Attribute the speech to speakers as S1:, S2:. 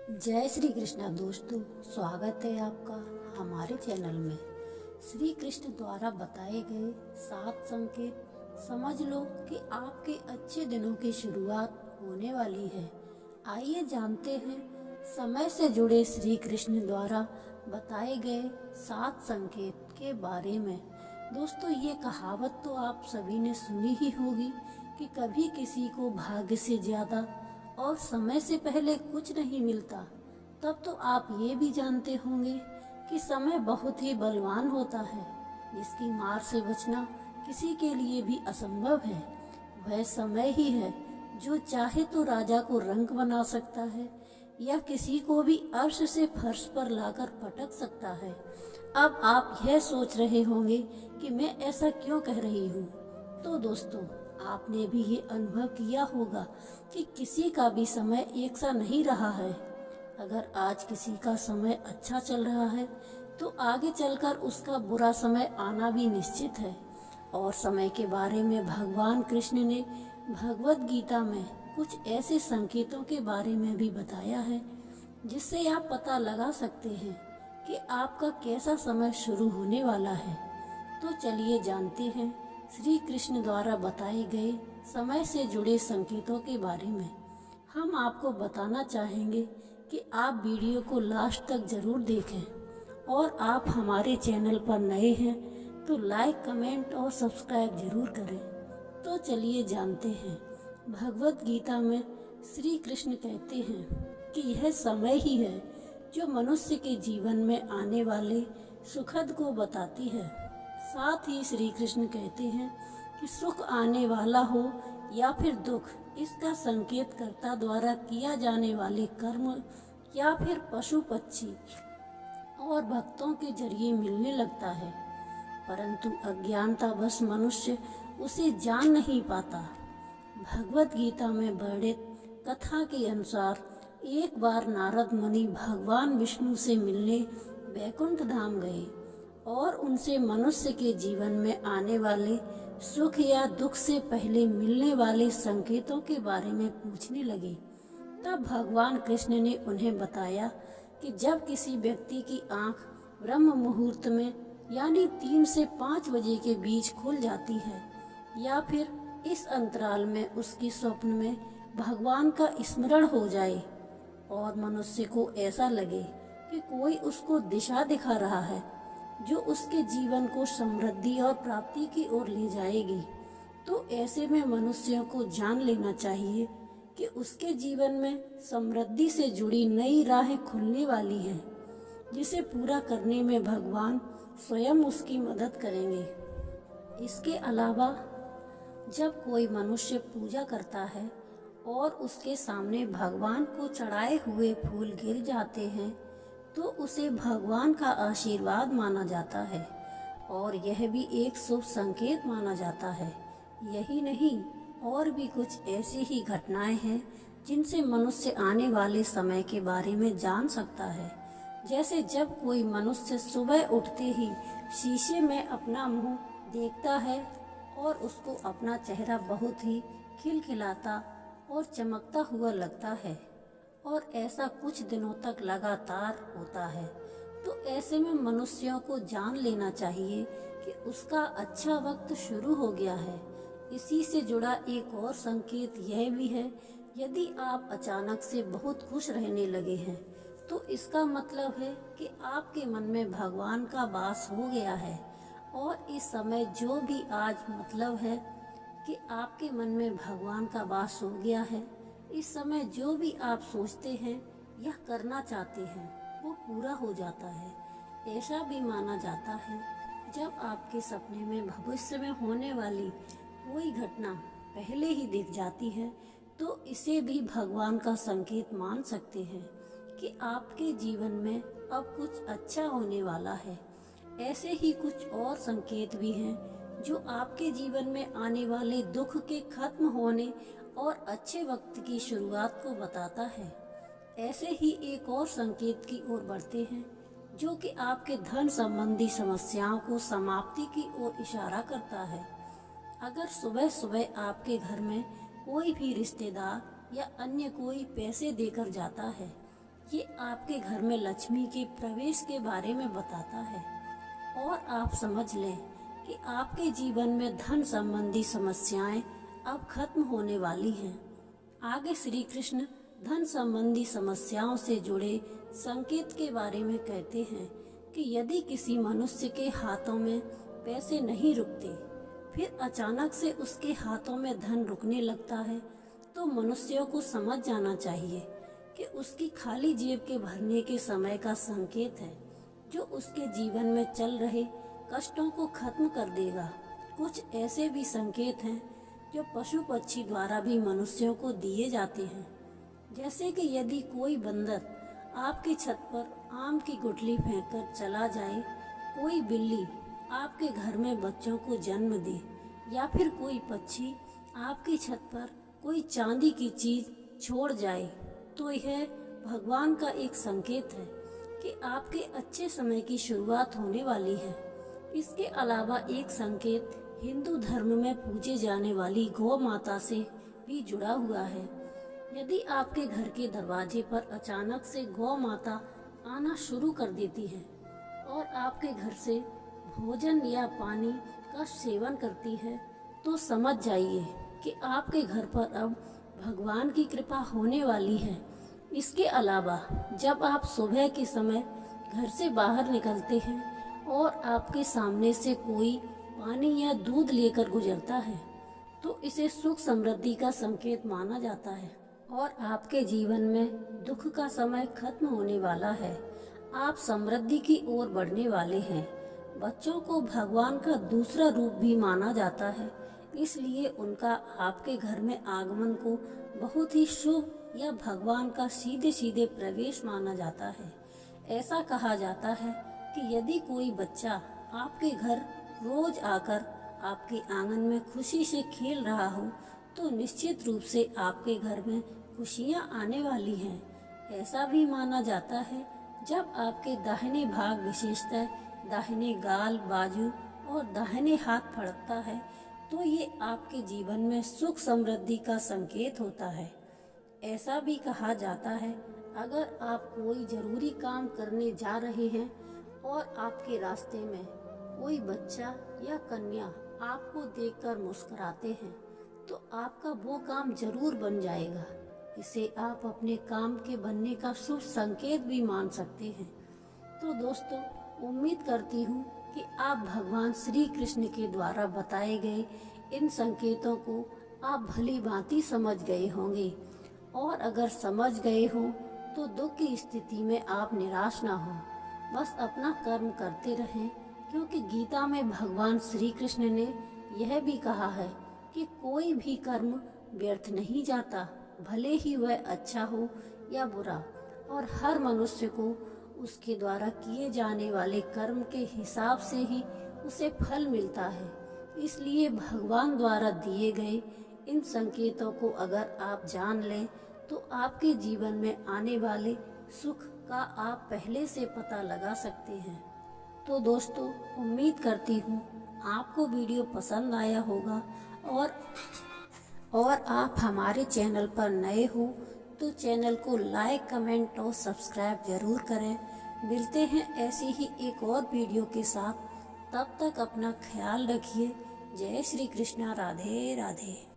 S1: जय श्री कृष्णा दोस्तों, स्वागत है आपका हमारे चैनल में। श्री कृष्ण द्वारा बताए गए 7 संकेत समझ लो कि आपके अच्छे दिनों की शुरुआत होने वाली है। आइए जानते हैं समय से जुड़े श्री कृष्ण द्वारा बताए गए 7 संकेत के बारे में। दोस्तों, ये कहावत तो आप सभी ने सुनी ही होगी कि कभी किसी को भाग्य से ज्यादा और समय से पहले कुछ नहीं मिलता। तब तो आप ये भी जानते होंगे कि समय बहुत ही बलवान होता है, जिसकी मार से बचना किसी के लिए भी असंभव है। वह समय ही है जो चाहे तो राजा को रंक बना सकता है या किसी को भी अर्श से फर्श पर लाकर पटक सकता है। अब आप यह सोच रहे होंगे कि मैं ऐसा क्यों कह रही हूँ। तो दोस्तों, आपने भी ये अनुभव किया होगा कि किसी का भी समय एक सा नहीं रहा है। अगर आज किसी का समय अच्छा चल रहा है तो आगे चलकर उसका बुरा समय आना भी निश्चित है। और समय के बारे में भगवान कृष्ण ने भगवत गीता में कुछ ऐसे संकेतों के बारे में भी बताया है जिससे आप पता लगा सकते हैं कि आपका कैसा समय शुरू होने वाला है। तो चलिए जानते हैं श्री कृष्ण द्वारा बताए गए समय से जुड़े संकेतों के बारे में। हम आपको बताना चाहेंगे कि आप वीडियो को लास्ट तक जरूर देखें और आप हमारे चैनल पर नए हैं तो लाइक, कमेंट और सब्सक्राइब जरूर करें। तो चलिए जानते हैं। भगवत गीता में श्री कृष्ण कहते हैं कि यह समय ही है जो मनुष्य के जीवन में आने वाले सुखद को बताती है। साथ ही श्री कृष्ण कहते हैं कि सुख आने वाला हो या फिर दुख, इसका संकेत कर्ता द्वारा किया जाने वाले कर्म या फिर पशु पक्षी और भक्तों के जरिए मिलने लगता है, परंतु अज्ञानतावश मनुष्य उसे जान नहीं पाता। भगवत गीता में वर्णित कथा के अनुसार एक बार नारद मुनि भगवान विष्णु से मिलने वैकुंठ धाम गए और उनसे मनुष्य के जीवन में आने वाले सुख या दुख से पहले मिलने वाले संकेतों के बारे में पूछने लगे। तब भगवान कृष्ण ने उन्हें बताया कि जब किसी व्यक्ति की आंख ब्रह्म मुहूर्त में यानी 3 से 5 बजे के बीच खुल जाती है या फिर इस अंतराल में उसकी स्वप्न में भगवान का स्मरण हो जाए और मनुष्य को ऐसा लगे कि कोई उसको दिशा दिखा रहा है जो उसके जीवन को समृद्धि और प्राप्ति की ओर ले जाएगी, तो ऐसे में मनुष्यों को जान लेना चाहिए कि उसके जीवन में समृद्धि से जुड़ी नई राहें खुलने वाली हैं, जिसे पूरा करने में भगवान स्वयं उसकी मदद करेंगे। इसके अलावा जब कोई मनुष्य पूजा करता है और उसके सामने भगवान को चढ़ाए हुए फूल गिर जाते हैं तो उसे भगवान का आशीर्वाद माना जाता है और यह भी एक शुभ संकेत माना जाता है। यही नहीं, और भी कुछ ऐसी ही घटनाएं हैं जिनसे मनुष्य आने वाले समय के बारे में जान सकता है। जैसे जब कोई मनुष्य सुबह उठते ही शीशे में अपना मुंह देखता है और उसको अपना चेहरा बहुत ही खिलखिलाता और चमकता हुआ लगता है और ऐसा कुछ दिनों तक लगातार होता है, तो ऐसे में मनुष्यों को जान लेना चाहिए कि उसका अच्छा वक्त शुरू हो गया है। इसी से जुड़ा एक और संकेत यह भी है, यदि आप अचानक से बहुत खुश रहने लगे हैं तो इसका मतलब है कि आपके मन में भगवान का वास हो गया है। और इस समय जो भी आज मतलब है कि आपके मन में भगवान का वास हो गया है, इस समय जो भी आप सोचते हैं या करना चाहते हैं वो पूरा हो जाता है। ऐसा भी माना जाता है जब आपके सपने में भविष्य में होने वाली कोई घटना पहले ही दिख जाती है तो इसे भी भगवान का संकेत मान सकते हैं कि आपके जीवन में अब कुछ अच्छा होने वाला है। ऐसे ही कुछ और संकेत भी हैं जो आपके जीवन में आने वाले दुख के खत्म होने और अच्छे वक्त की शुरुआत को बताता है। ऐसे ही एक और संकेत की ओर बढ़ते हैं जो कि आपके धन संबंधी समस्याओं को समाप्ति की ओर इशारा करता है। अगर सुबह सुबह आपके घर में कोई भी रिश्तेदार या अन्य कोई पैसे देकर जाता है ये आपके घर में लक्ष्मी के प्रवेश के बारे में बताता है और आप समझ लें कि आपके जीवन में धन संबंधी समस्याएं अब खत्म होने वाली हैं। आगे श्री कृष्ण धन संबंधी समस्याओं से जुड़े संकेत के बारे में कहते हैं कि यदि किसी मनुष्य के हाथों में पैसे नहीं रुकते, फिर अचानक से उसके हाथों में धन रुकने लगता है, तो मनुष्यों को समझ जाना चाहिए कि उसकी खाली जेब के भरने के समय का संकेत है, जो उसके जीवन में चल रहे कष्टों को खत्म कर देगा। कुछ ऐसे भी संकेत हैं जो पशु पक्षी द्वारा भी मनुष्यों को दिए जाते हैं, जैसे कि यदि कोई बंदर आपकी छत पर आम की गुठली फेंककर चला जाए, कोई बिल्ली आपके घर में बच्चों को जन्म दे, या फिर कोई पक्षी आपकी छत पर कोई चांदी की चीज छोड़ जाए, तो यह भगवान का एक संकेत है कि आपके अच्छे समय की शुरुआत होने वाली है। इसके अलावा एक संकेत हिंदू धर्म में पूजे जाने वाली गौ माता से भी जुड़ा हुआ है। यदि आपके घर के दरवाजे पर अचानक से गौ माता आना शुरू कर देती है और आपके घर से भोजन या पानी का सेवन करती है, तो समझ जाइए कि आपके घर पर अब भगवान की कृपा होने वाली है। इसके अलावा जब आप सुबह के समय घर से बाहर निकलते हैं और आपके सामने से कोई पानी या दूध लेकर गुजरता है, तो इसे सुख समृद्धि का संकेत माना जाता है और आपके जीवन में दुख का समय खत्म होने वाला है। आप समृद्धि की ओर बढ़ने वाले हैं। बच्चों को भगवान का दूसरा रूप भी माना जाता है, इसलिए उनका आपके घर में आगमन को बहुत ही शुभ या भगवान का सीधे सीधे प्रवेश माना जाता है। ऐसा कहा जाता है कि यदि कोई बच्चा आपके घर रोज आकर आपके आंगन में खुशी से खेल रहा हो, तो निश्चित रूप से आपके घर में खुशियां आने वाली हैं। ऐसा भी माना जाता है जब आपके दाहिने भाग, विशेषतः दाहिने गाल, बाजू और दाहिने हाथ फड़कता है, तो ये आपके जीवन में सुख समृद्धि का संकेत होता है। ऐसा भी कहा जाता है अगर आप कोई जरूरी काम करने जा रहे हैं और आपके रास्ते में कोई बच्चा या कन्या आपको देखकर मुस्कुराते हैं, तो आपका वो काम जरूर बन जाएगा। इसे आप अपने काम के बनने का शुभ संकेत भी मान सकते हैं। तो दोस्तों, उम्मीद करती हूँ कि आप भगवान श्री कृष्ण के द्वारा बताए गए इन संकेतों को आप भली भांति समझ गए होंगे, और अगर समझ गए हो तो दुख की स्थिति में आप निराश ना हो, बस अपना कर्म करते रहें, क्योंकि गीता में भगवान श्री कृष्ण ने यह भी कहा है कि कोई भी कर्म व्यर्थ नहीं जाता, भले ही वह अच्छा हो या बुरा, और हर मनुष्य को उसके द्वारा किए जाने वाले कर्म के हिसाब से ही उसे फल मिलता है। इसलिए भगवान द्वारा दिए गए इन संकेतों को अगर आप जान लें, तो आपके जीवन में आने वाले सुख का आप पहले से पता लगा सकते हैं। तो दोस्तों, उम्मीद करती हूँ आपको वीडियो पसंद आया होगा, और आप हमारे चैनल पर नए हो तो चैनल को लाइक, कमेंट और सब्सक्राइब जरूर करें। मिलते हैं ऐसी ही एक और वीडियो के साथ। तब तक अपना ख्याल रखिए। जय श्री कृष्णा। राधे राधे।